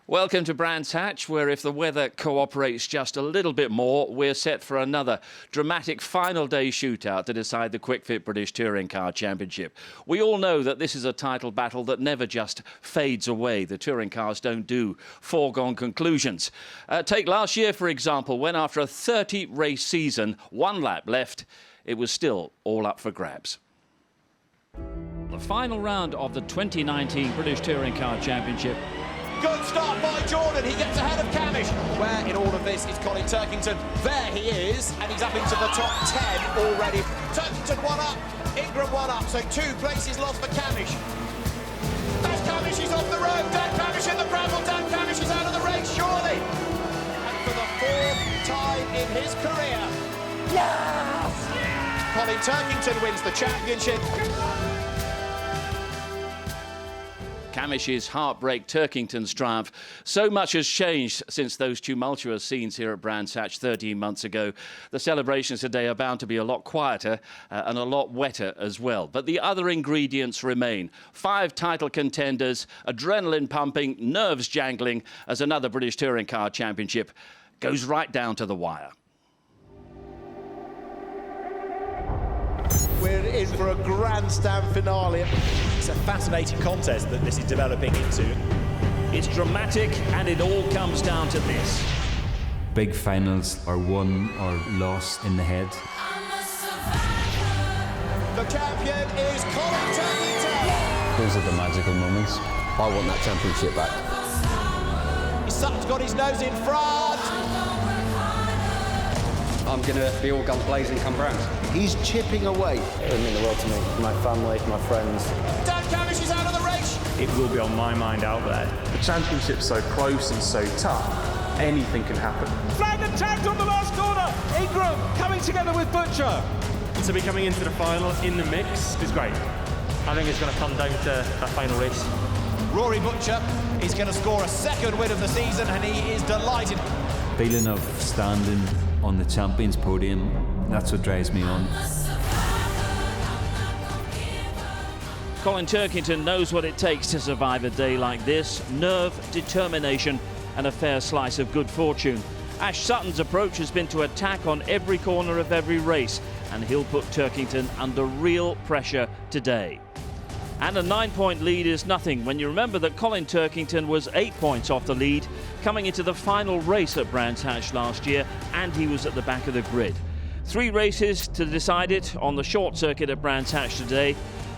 Welcome to Brands Hatch, where if the weather cooperates just a little bit more, we're set for another dramatic final day shootout to decide the Kwik British Touring Car Championship. We all know that this is a title battle that never just fades away. The touring cars don't do foregone conclusions. Take last year, for example, when after a 30-race season, one lap left, it was still all up for grabs. The final round of the 2019 British Touring Car Championship. Good start by Jordan, he gets ahead of Camish. Where in all of this is Colin Turkington? There he is, and he's up into the top 10 already. Turkington one up, Ingram one up, so 2 places lost for Camish. That's Camish, he's off the road, Dan Camish in the gravel, Dan Camish is out of the race, surely. And for the 4th time in his career, yes! Colin Turkington wins the championship. Camish's heartbreak, Turkington's triumph. So much has changed since those tumultuous scenes here at Brands Hatch 13 months ago. The celebrations today are bound to be a lot quieter and a lot wetter as well. But the other ingredients remain. 5 title contenders, adrenaline pumping, nerves jangling as another British Touring Car Championship goes right down to the wire. We're in for a grandstand finale. It's a fascinating contest that this is developing into. It's dramatic and it all comes down to this. Big finals are won or lost in the head. The champion is Colin Turkington. Those are the magical moments. I want that championship back. Sutton's got his nose in front. I'm going to be all guns blazing come round. He's chipping away. It would mean the world to me, my family, my friends. Dan Camish is out of the race. It will be on my mind out there. The championship's so close and so tough, anything can happen. Flag and tagged on the last corner. Ingram coming together with Butcher. To be coming into the final in the mix is great. I think it's going to come down to a final race. Rory Butcher is going to score a 2nd win of the season and he is delighted. Feeling of standing on the champions podium, that's what drives me on. Colin Turkington knows what it takes to survive a day like this. Nerve, determination and a fair slice of good fortune. Ash Sutton's approach has been to attack on every corner of every race, and he'll put Turkington under real pressure today. And a 9-point lead is nothing when you remember that Colin Turkington was 8 points off the lead coming into the final race at Brands Hatch last year, and he was at the back of the grid. 3 races to decide it on the short circuit at Brands Hatch today.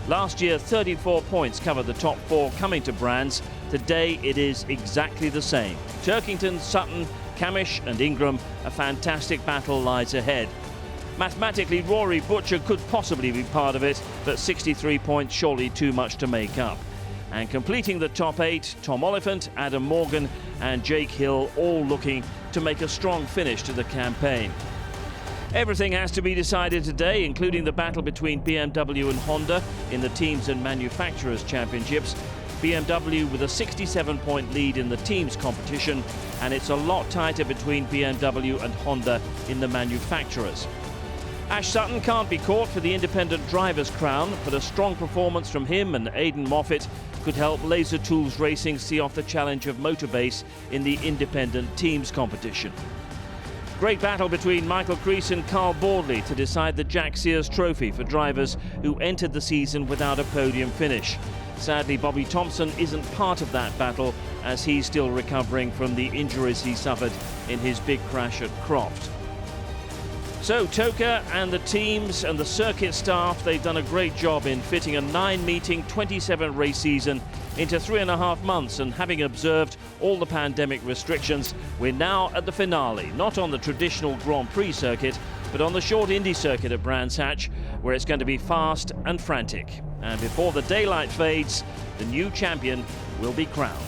Last year, 34 points covered the top 4 coming to Brands. Today, it is exactly the same. Turkington, Sutton, Camish and Ingram, a fantastic battle lies ahead. Mathematically, Rory Butcher could possibly be part of it, but 63 points surely too much to make up. And completing the top 8, Tom Oliphant, Adam Morgan and Jake Hill all looking to make a strong finish to the campaign. Everything has to be decided today, including the battle between BMW and Honda in the Teams and Manufacturers Championships. BMW with a 67-point lead in the teams competition, and it's a lot tighter between BMW and Honda in the manufacturers. Ash Sutton can't be caught for the independent driver's crown, but a strong performance from him and Aidan Moffat could help Laser Tools Racing see off the challenge of Motorbase in the independent teams competition. Great battle between Michael Crease and Carl Bordley to decide the Jack Sears Trophy for drivers who entered the season without a podium finish. Sadly, Bobby Thompson isn't part of that battle as he's still recovering from the injuries he suffered in his big crash at Croft. So Toka and the teams and the circuit staff, they've done a great job in fitting a 9-meeting, 27-race season into 3.5 months, and having observed all the pandemic restrictions, we're now at the finale, not on the traditional Grand Prix circuit, but on the short Indy circuit at Brands Hatch, where it's going to be fast and frantic. And before the daylight fades, the new champion will be crowned.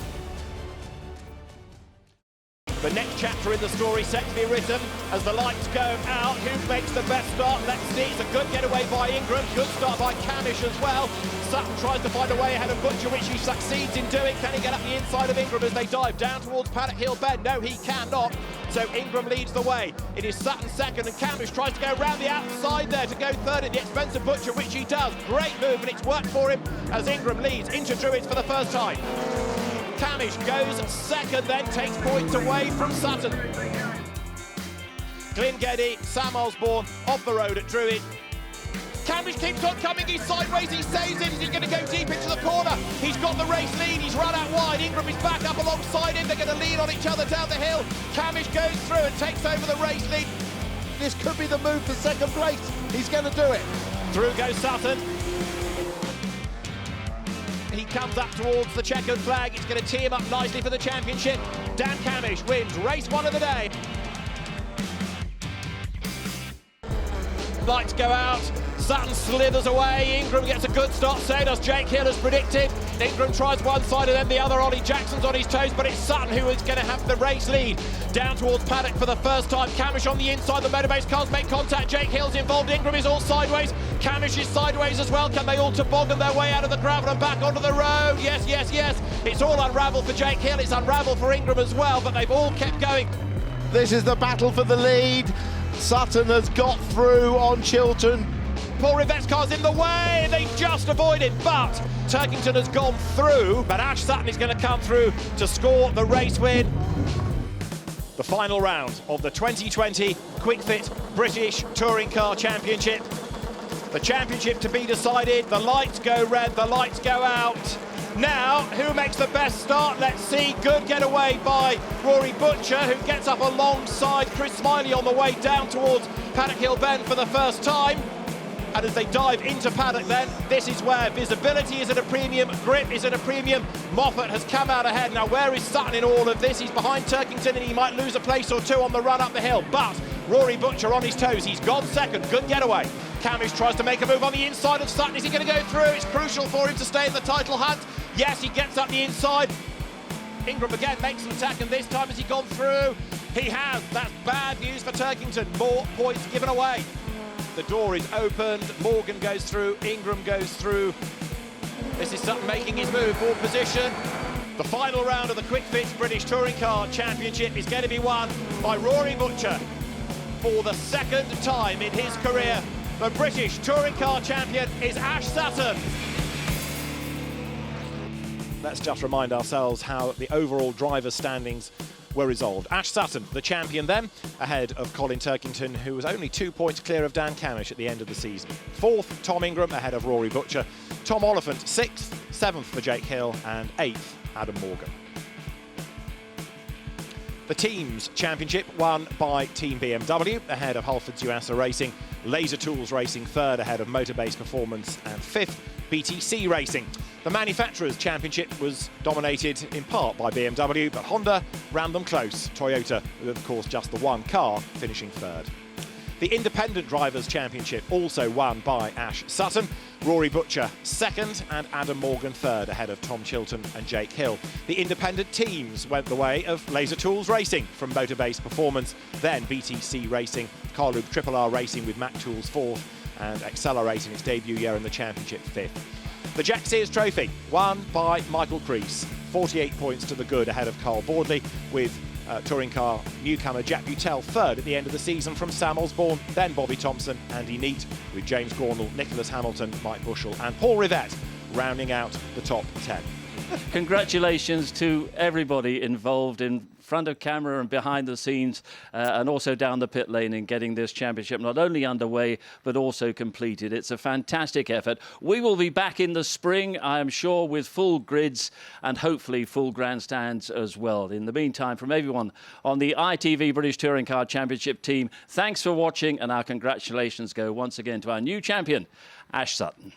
The next chapter in the story set to be written as the lights go out. Who makes the best start? Let's see. It's a good getaway by Ingram. Good start by Camish as well. Sutton tries to find a way ahead of Butcher, which he succeeds in doing. Can he get up the inside of Ingram as they dive down towards Paddock Hill Bend? No, he cannot. So Ingram leads the way. It is Sutton second, and Camish tries to go around the outside there to go third at the expense of Butcher, which he does. Great move, and it's worked for him as Ingram leads into Druids for the first time. Camish goes second, then takes points away from Sutton. Glyn Geddy, Sam Osborne off the road at Druid. Camish keeps on coming, he's sideways, he saves it, he's going to go deep into the corner. He's got the race lead, he's run out wide, Ingram is back up alongside him, they're going to lean on each other down the hill. Camish goes through and takes over the race lead. This could be the move for second place. He's going to do it. Through goes Sutton. He comes up towards the checkered flag, it's going to tee him up nicely for the championship. Dan Camish wins race 1 of the day. Lights go out, Sutton slithers away, Ingram gets a good start, so does Jake Hill as predicted. Ingram tries one side and then the other, Ollie Jackson's on his toes, but it's Sutton who is going to have the race lead. Down towards paddock for the first time, Camish on the inside, the motorbase cars make contact, Jake Hill's involved, Ingram is all sideways, Camish is sideways as well, can they all toboggan their way out of the gravel and back onto the road? Yes, yes, yes, it's all unravelled for Jake Hill, it's unravelled for Ingram as well, but they've all kept going. This is the battle for the lead. Sutton has got through on Chiltern. Paul Rivette's car's in the way, they just avoided, but Turkington has gone through, but Ash Sutton is going to come through to score the race win. The final round of the 2020 Kwik Fit British Touring Car Championship. The championship to be decided, the lights go red, the lights go out. Now, who makes the best start? Let's see. Good getaway by Rory Butcher, who gets up alongside Chris Smiley on the way down towards Paddock Hill Bend for the first time. And as they dive into paddock then, this is where visibility is at a premium, grip is at a premium. Moffat has come out ahead. Now, where is Sutton in all of this? He's behind Turkington and he might lose a place or two on the run up the hill. But Rory Butcher on his toes. He's gone second. Good getaway. Camish tries to make a move on the inside of Sutton. Is he going to go through? It's crucial for him to stay in the title hunt. Yes, he gets up the inside. Ingram again makes an attack, and this time has he gone through? He has. That's bad news for Turkington. More points given away. The door is opened. Morgan goes through. Ingram goes through. This is Sutton making his move for position. The final round of the Kwik Fit British Touring Car Championship is going to be won by Rory Butcher for the second time in his career. The British Touring Car Champion is Ash Sutton. Let's just remind ourselves how the overall driver standings were resolved. Ash Sutton, the champion then, ahead of Colin Turkington, who was only 2 points clear of Dan Camish at the end of the season. 4th, Tom Ingram, ahead of Rory Butcher. Tom Oliphant, 6th, 7th for Jake Hill, and 8th, Adam Morgan. The Teams Championship won by Team BMW, ahead of Halfords Yuasa Racing. Laser Tools Racing, 3rd, ahead of Motorbase Performance, and 5th, BTCC Racing. The Manufacturers Championship was dominated in part by BMW, but Honda ran them close. Toyota, with of course just the one car, finishing 3rd. The Independent Drivers Championship also won by Ash Sutton. Rory Butcher 2nd and Adam Morgan 3rd, ahead of Tom Chilton and Jake Hill. The independent teams went the way of Laser Tools Racing from Motorbase Performance, then BTC Racing, Carloop Triple R Racing with Mac Tools 4th, and Accelerating its debut year in the championship 5th. The Jack Sears Trophy won by Michael Crease, 48 points to the good, ahead of Carl Boardley, with touring car newcomer Jack Butel 3rd at the end of the season from Sam Osborne, then Bobby Thompson, Andy Neat, with James Gornall, Nicholas Hamilton, Mike Bushell and Paul Rivette rounding out the top 10. Congratulations to everybody involved in front of camera and behind the scenes and also down the pit lane in getting this championship not only underway but also completed. It's a fantastic effort. We will be back in the spring, I am sure, with full grids and hopefully full grandstands as well. In the meantime, from everyone on the ITV British Touring Car Championship team, thanks for watching, and our congratulations go once again to our new champion, Ash Sutton.